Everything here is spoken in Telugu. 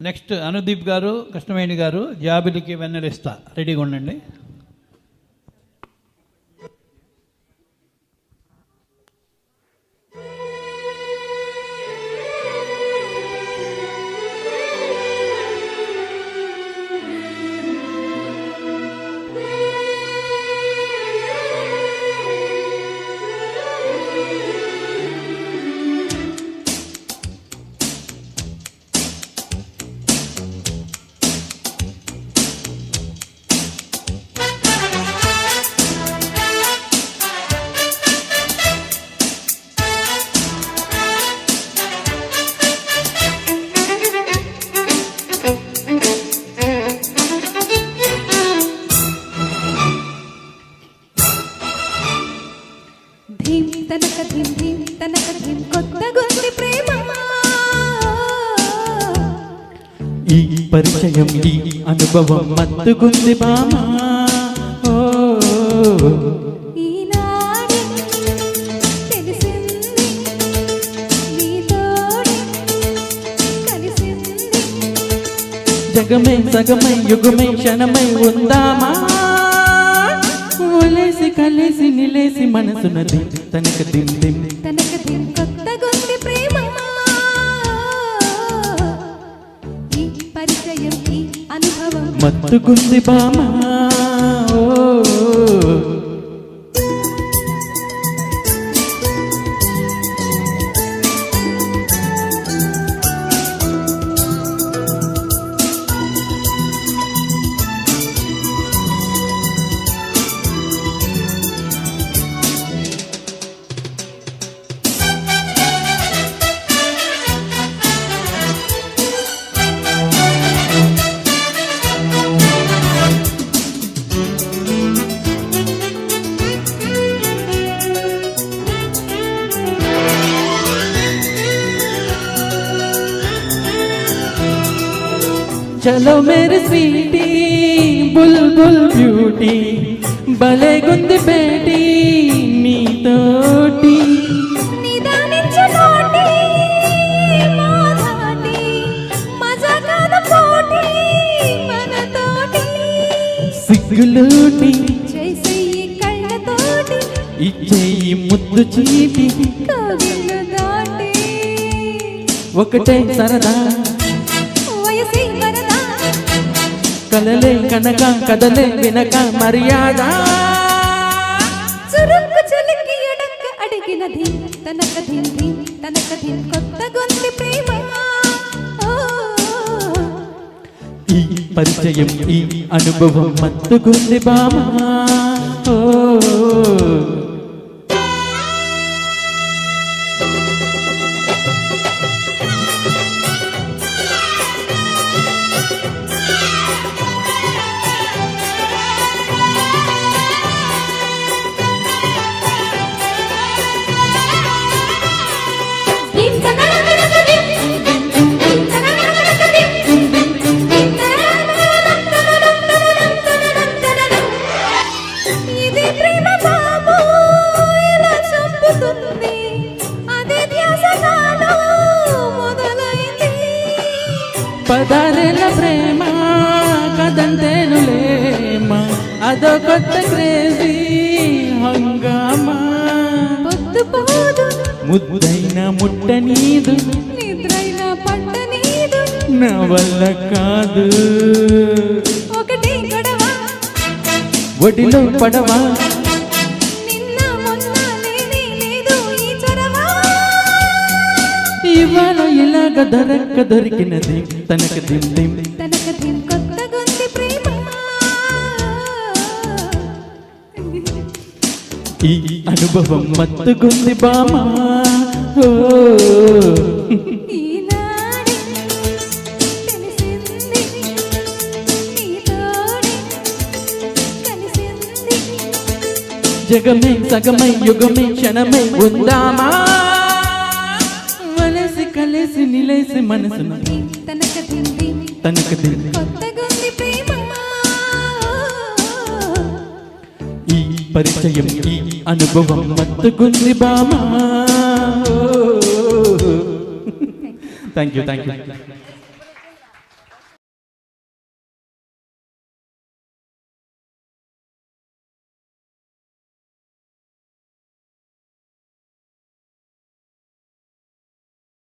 నెక్స్ట్ అనుదీప్ గారు, కృష్ణవేణి గారు, జాబిలికి వెన్నెలిస్తా. రెడీగా ఉండండి. ఈ పరిచయం ఈ అనుభవం మత్తుకుంది బామా. జగమే సగమై యుగమై క్షణమై ఉందామా. ఓలేసి కలిసి నిలేసి మనసునది తనక దిం దిం కొత్తగుంది ప్రేమ. ఈ పరిచయం ఈ అనుభవం మత్తుకుంది బామా. చలో మేరీ స్వీటీ బుల్బుల్ బ్యూటీ భలే గుంది బేటీ నీతోటి. సిగ్గులూటి ఇచ్చేయి ముద్దు చీటి ఒకటే సరదా కలలే కనక కదలే వినక మర్యాద. చురుక్కు చులికి ఎడక్క అడిగినది తనక ధిం ధిం తనక ధిం కొత్తగుంది ప్రేమ. ఈ పరిచయం ఈ అనుభవం మత్తుకుంది బామా. పదాలేల ప్రేమ కదంతేనులేమా అదో కొత్త క్రేజీ హంగామా. పొద్దుపోదు ముద్దైన ముట్ట నీదు నిద్రైన పట్ట నీదు నా వల్ల కాదు. ఒకటే గొడవ ఒడిలో పడవా నిన్న మొన్న లేనే లేదు ఈ చొరవ. ఇవాళ ఇలాగ దొరక్క దొరికినది తనక దిం దిం తనక ధిం కొత్తగుంది ప్రేమ. ఈ అనుభవం మత్తుకుంది బామా. ఈనాడే తెలిసింది నీతోనే కలిసింది. జగమే సగమై యుగమే క్షణమై ఉందామా. వలసి కలిసి నిలేసి మనసును తనక ధిం ధిం తనక దిం కొత్తగుంది ప్రేమ. ఈ పరిచయం ఈ అనుభవం మత్తుకుంది బామా. Thank you.